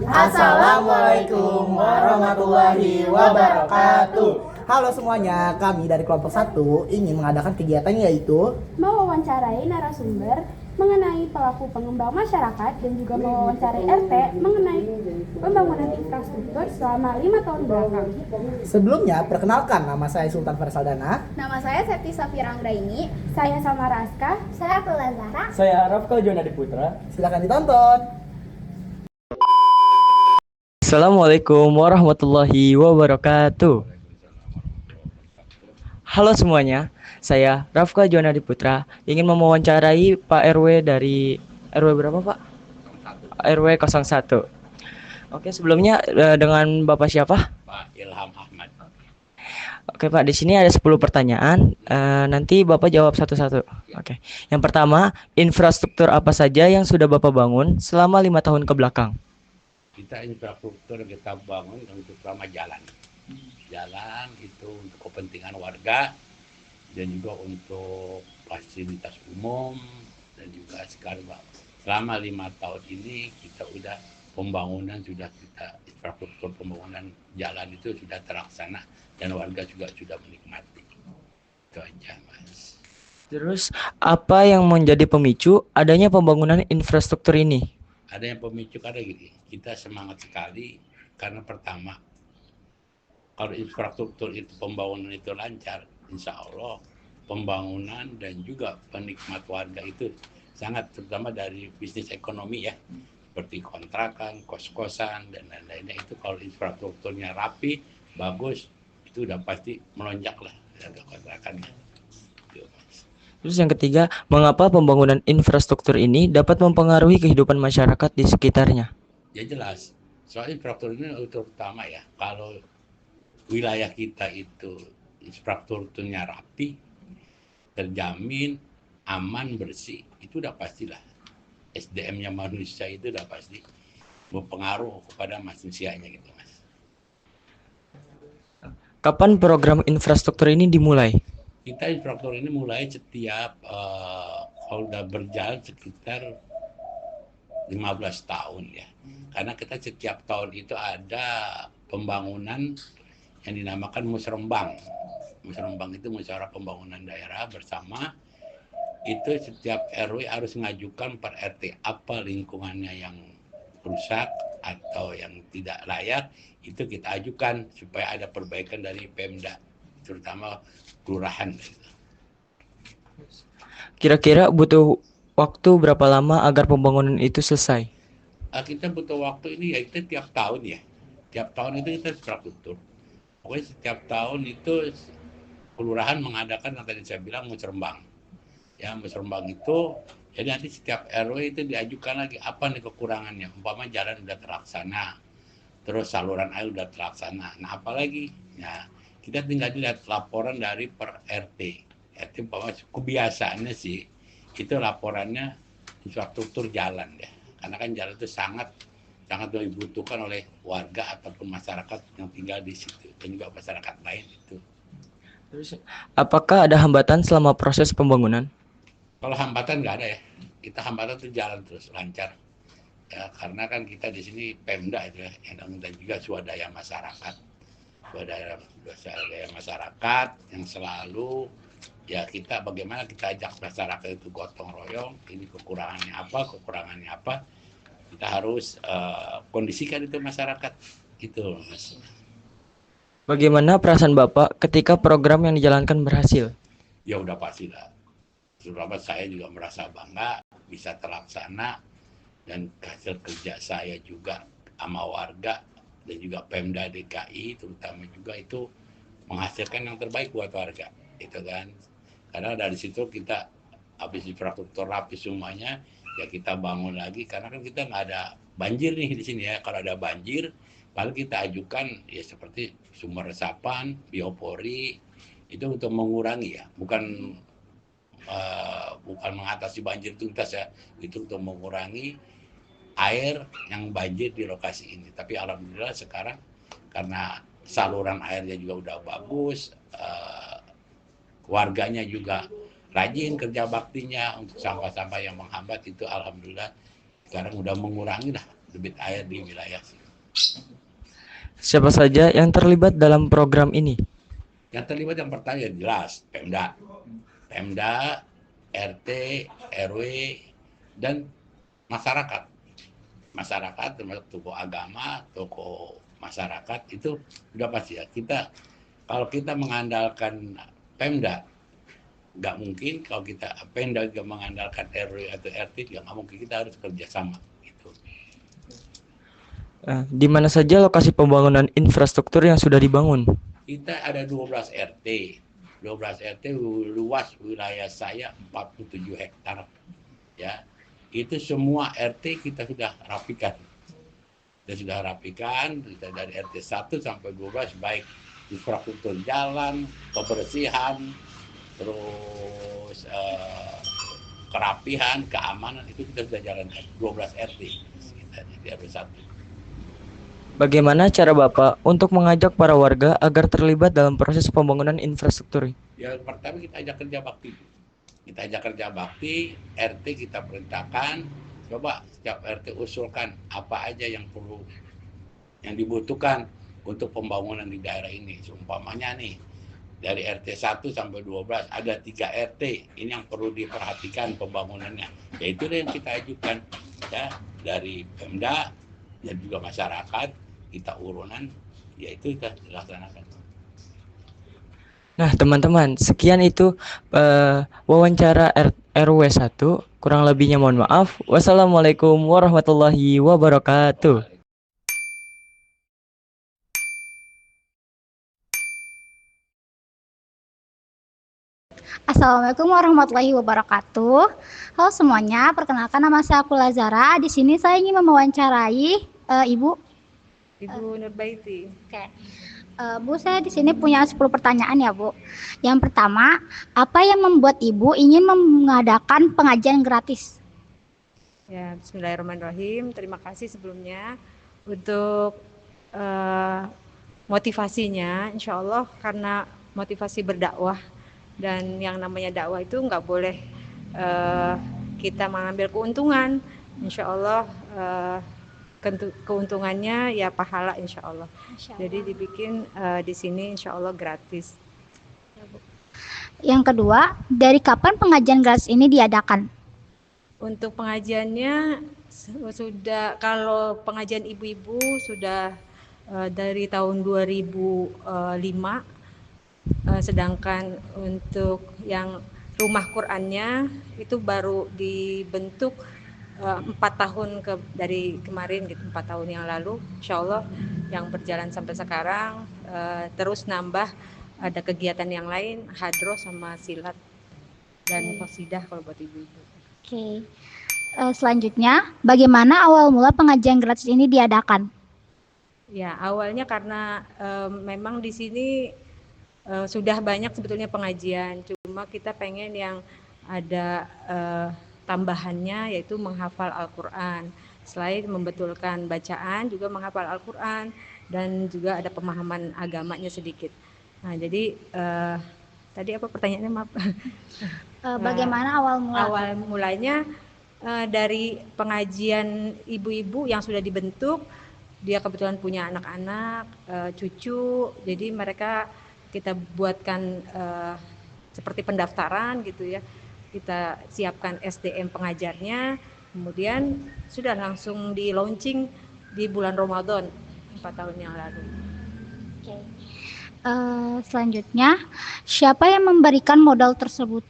Assalamualaikum warahmatullahi wabarakatuh. Halo semuanya, kami dari kelompok 1 ingin mengadakan kegiatan yaitu mewawancarai narasumber mengenai pelaku pengembang masyarakat dan juga mewawancarai RT mengenai pembangunan infrastruktur selama 5 tahun belakang. Sebelumnya, perkenalkan, nama saya Sultan Farsaldana. Nama saya Septi Safira Anggraini. Saya Samara Aska. Saya April Zara. Saya Rafka Jonadi Putra. Silakan ditonton. Assalamualaikum warahmatullahi wabarakatuh. Halo semuanya, saya Rafka Jonadi Putra ingin mewawancarai Pak RW dari RW berapa Pak? RW 01. Oke, sebelumnya dengan Bapak siapa? Pak Ilham Ahmad. Oke Pak, di sini ada 10 pertanyaan. Nanti Bapak jawab satu-satu. Oke. Yang pertama, infrastruktur apa saja yang sudah Bapak bangun selama 5 tahun ke belakang? Kita infrastruktur kita bangun untuk selama jalan itu untuk kepentingan warga dan juga untuk fasilitas umum, dan juga sekarang selama 5 tahun ini kita udah infrastruktur pembangunan jalan itu sudah terlaksana dan warga juga sudah menikmati. Itu aja Mas. Terus apa yang menjadi pemicu adanya pembangunan infrastruktur ini? Ada yang pemicu karena gini, kita semangat sekali karena pertama, kalau infrastruktur itu pembangunan itu lancar, insya Allah pembangunan dan juga penikmat warga itu sangat, terutama dari bisnis ekonomi ya, seperti kontrakan, kos-kosan dan lain-lainnya, itu kalau infrastrukturnya rapi, bagus, itu udah pasti melonjak lah harga kontrakannya. Terus yang ketiga, mengapa pembangunan infrastruktur ini dapat mempengaruhi kehidupan masyarakat di sekitarnya? Ya jelas, soal infrastruktur ini terutama ya, kalau wilayah kita itu infrastrukturnya rapi, terjamin, aman, bersih, itu udah pastilah. SDM-nya manusia itu udah pasti berpengaruh kepada manusianya gitu Mas. Kapan program infrastruktur ini dimulai? Kita infrastruktur ini mulai setiap kalau udah berjalan sekitar 15 tahun ya. Karena kita setiap tahun itu ada pembangunan yang dinamakan musrembang. Musrembang itu musyawarah pembangunan daerah bersama. Itu setiap RW harus mengajukan per RT apa lingkungannya yang rusak atau yang tidak layak, itu kita ajukan supaya ada perbaikan dari Pemda, terutama kelurahan. Kira-kira butuh waktu berapa lama agar pembangunan itu selesai? Kita butuh waktu ini ya, kita tiap tahun ya. Tiap tahun itu kita infrastruktur. Pokoknya setiap tahun itu kelurahan mengadakan yang tadi saya bilang musrembang. Ya, musrembang itu jadi nanti setiap RW itu diajukan lagi apa nih kekurangannya. Umpama jalan udah terlaksana, terus saluran air udah terlaksana. Nah, apalagi? Ya, kita tinggal lihat laporan dari per RT. RT umpama kebiasaannya sih itu laporannya infrastruktur jalan ya. Karena kan jalan itu sangat dibutuhkan oleh warga ataupun masyarakat yang tinggal di situ dan juga masyarakat lain itu. Terus, apakah ada hambatan selama proses pembangunan? Kalau hambatan nggak ada ya, kita hambatan itu jalan terus lancar. Ya, karena kan kita di sini Pemda itu ya, dan juga swadaya masyarakat, swadaya masyarakat yang selalu ya kita bagaimana kita ajak masyarakat itu gotong royong, ini kekurangannya apa, kita harus kondisikan itu masyarakat, gitu Mas. Bagaimana perasaan Bapak ketika program yang dijalankan berhasil? Ya udah pastilah. Terutama saya juga merasa bangga bisa terlaksana dan hasil kerja saya juga sama warga dan juga Pemda DKI terutama juga itu menghasilkan yang terbaik buat warga, itu kan. Karena dari situ kita habis infrastruktur rapi semuanya, ya kita bangun lagi karena kan kita nggak ada banjir nih di sini ya. Kalau ada banjir, paling kita ajukan ya seperti sumber resapan, biopori itu untuk mengurangi ya, bukan mengatasi banjir tuntas ya, itu untuk mengurangi air yang banjir di lokasi ini. Tapi alhamdulillah sekarang karena saluran airnya juga udah bagus, warganya juga rajin kerja baktinya untuk sampah-sampah yang menghambat, itu alhamdulillah sekarang udah mengurangi lah debit air di wilayah sini. Siapa saja yang terlibat dalam program ini? Yang terlibat yang pertama ya jelas Pemda, RT, RW, dan masyarakat. Masyarakat termasuk tokoh agama, tokoh masyarakat itu sudah pasti ya. Kalau kita mengandalkan Pemda, nggak mungkin. Kalau kita Pemda juga mengandalkan RW atau RT, nggak mungkin. Kita harus kerjasama. Gitu. Di mana saja lokasi pembangunan infrastruktur yang sudah dibangun? Kita ada 12 RT. 12 RT luas wilayah saya 47 hektar. Ya. Itu semua RT kita sudah rapikan. Kita dari RT 1 sampai 12 baik infrastruktur jalan, kebersihan, terus kerapihan, keamanan itu kita sudah jalankan 12 RT kita di RW 1. Bagaimana cara Bapak untuk mengajak para warga agar terlibat dalam proses pembangunan infrastruktur? Ya pertama kita ajak kerja bakti. RT kita perintahkan, coba setiap RT usulkan apa aja yang perlu, yang dibutuhkan untuk pembangunan di daerah ini. Seumpamanya nih, dari RT 1 sampai 12 ada 3 RT, ini yang perlu diperhatikan pembangunannya. Ya itu yang kita ajukan ya dari Pemda dan juga masyarakat. Kita urunan, yaitu kita laksanakan. Nah, teman-teman, sekian itu wawancara RW 1. Kurang lebihnya mohon maaf. Wassalamualaikum warahmatullahi wabarakatuh. Assalamualaikum warahmatullahi wabarakatuh. Halo semuanya, perkenalkan nama saya Akula Zara. Di sini saya ingin mewawancarai Ibu. Ibu Nurbaiti. Oke. Bu, saya di sini punya 10 pertanyaan ya, Bu. Yang pertama, apa yang membuat Ibu ingin mengadakan pengajian gratis? Ya, Bismillahirrahmanirrahim. Terima kasih sebelumnya untuk motivasinya. Insya Allah karena motivasi berdakwah, dan yang namanya dakwah itu nggak boleh kita mengambil keuntungan. Insya Allah keuntungannya ya pahala insya Allah. Jadi dibikin di sini insya Allah gratis. Yang kedua, dari kapan pengajian gratis ini diadakan? Untuk pengajiannya sudah, kalau pengajian ibu-ibu sudah dari tahun 2005, sedangkan untuk yang rumah Qur'annya itu baru dibentuk 4 tahun dari kemarin gitu, 4 tahun yang lalu, insya Allah yang berjalan sampai sekarang. Terus nambah ada kegiatan yang lain, hadroh sama silat dan qasidah kalau buat ibu-ibu. Oke. Selanjutnya, bagaimana awal mula pengajian gratis ini diadakan? Ya, awalnya karena memang di sini sudah banyak sebetulnya pengajian, cuma kita pengen yang ada tambahannya, yaitu menghafal Al-Quran. Selain membetulkan bacaan, juga menghafal Al-Quran, dan juga ada pemahaman agamanya sedikit. Nah, jadi tadi apa pertanyaannya, maaf? Bagaimana awal mula? Awal mulanya dari pengajian ibu-ibu yang sudah dibentuk, dia kebetulan punya anak-anak, cucu, jadi mereka kita buatkan seperti pendaftaran gitu ya. Kita siapkan SDM pengajarnya, kemudian sudah langsung di launching di bulan Ramadan 4 tahun yang lalu. Oke. Selanjutnya, siapa yang memberikan modal tersebut?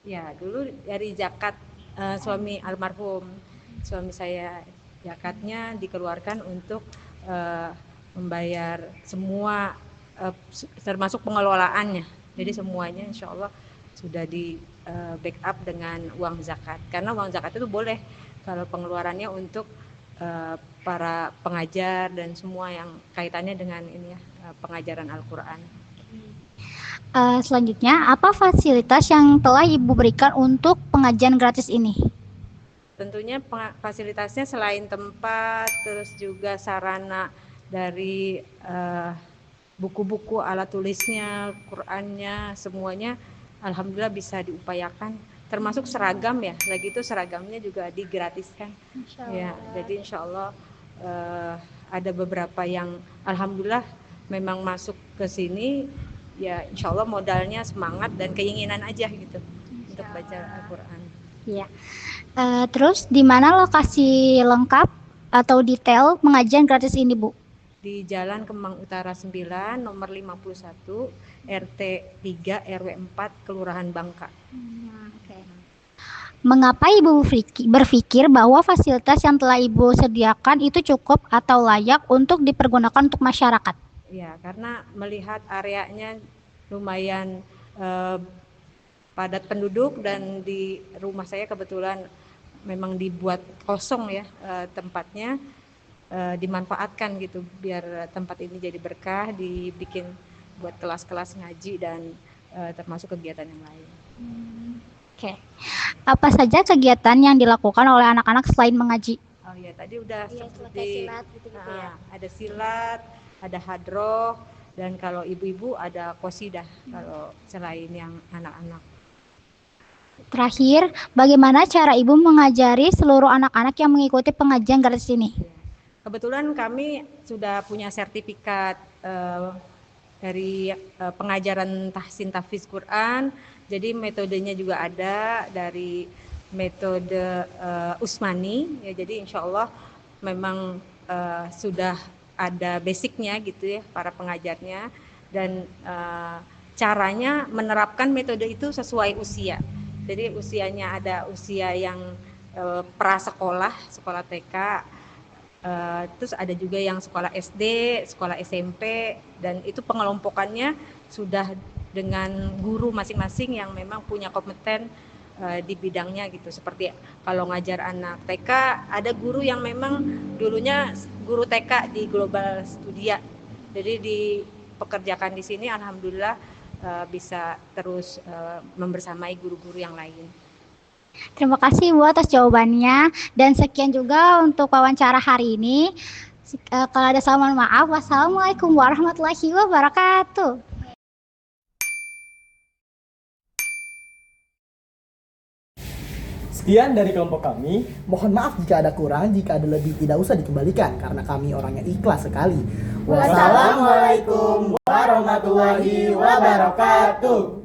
Ya, dulu dari zakat suami almarhum. Suami saya, zakatnya dikeluarkan untuk membayar semua termasuk pengelolaannya. Jadi semuanya insya Allah sudah di backup dengan uang zakat. Karena uang zakat itu boleh kalau pengeluarannya untuk para pengajar dan semua yang kaitannya dengan ini ya, pengajaran Al-Quran. Selanjutnya, apa fasilitas yang telah Ibu berikan untuk pengajian gratis ini? Tentunya fasilitasnya selain tempat, terus juga sarana dari buku-buku, alat tulisnya, Qurannya, semuanya alhamdulillah bisa diupayakan. Termasuk seragam ya, lagi itu seragamnya juga digratiskan. Ya, jadi insya Allah ada beberapa yang alhamdulillah memang masuk ke sini, ya insya Allah modalnya semangat dan keinginan aja gitu untuk baca Al-Quran. Iya. Terus di mana lokasi lengkap atau detail pengajian gratis ini, Bu? Di Jalan Kemang Utara 9, nomor 51, RT 3, RW 4, Kelurahan Bangka. Mengapa Ibu berpikir bahwa fasilitas yang telah Ibu sediakan itu cukup atau layak untuk dipergunakan untuk masyarakat? Ya, karena melihat areanya lumayan padat penduduk dan di rumah saya kebetulan memang dibuat kosong ya tempatnya, dimanfaatkan gitu biar tempat ini jadi berkah, dibikin buat kelas-kelas ngaji dan termasuk kegiatan yang lain. Oke. Apa saja kegiatan yang dilakukan oleh anak-anak selain mengaji? Oh ya, tadi udah seperti silat gitu-gitu ya. ada silat, ada hadroh, dan kalau ibu-ibu ada qosidah kalau selain yang anak-anak. Terakhir, bagaimana cara Ibu mengajari seluruh anak-anak yang mengikuti pengajian gratis ini? Kebetulan kami sudah punya sertifikat dari pengajaran tahsin tahfiz Quran, jadi metodenya juga ada dari metode Usmani, ya, jadi insya Allah memang sudah ada basicnya gitu ya para pengajarnya, dan caranya menerapkan metode itu sesuai usia. Jadi usianya ada usia yang prasekolah, sekolah TK, terus ada juga yang sekolah SD, sekolah SMP, dan itu pengelompokannya sudah dengan guru masing-masing yang memang punya kompeten di bidangnya gitu. Seperti kalau ngajar anak TK, ada guru yang memang dulunya guru TK di Global Studia, jadi dipekerjakan di sini, alhamdulillah bisa terus membersamai guru-guru yang lain. Terima kasih Bu atas jawabannya, dan sekian juga untuk wawancara hari ini. Kalau ada salah mohon maaf. Wassalamualaikum warahmatullahi wabarakatuh. Sekian dari kelompok kami. Mohon maaf jika ada kurang, jika ada lebih tidak usah dikembalikan karena kami orangnya ikhlas sekali. Wassalamualaikum warahmatullahi wabarakatuh.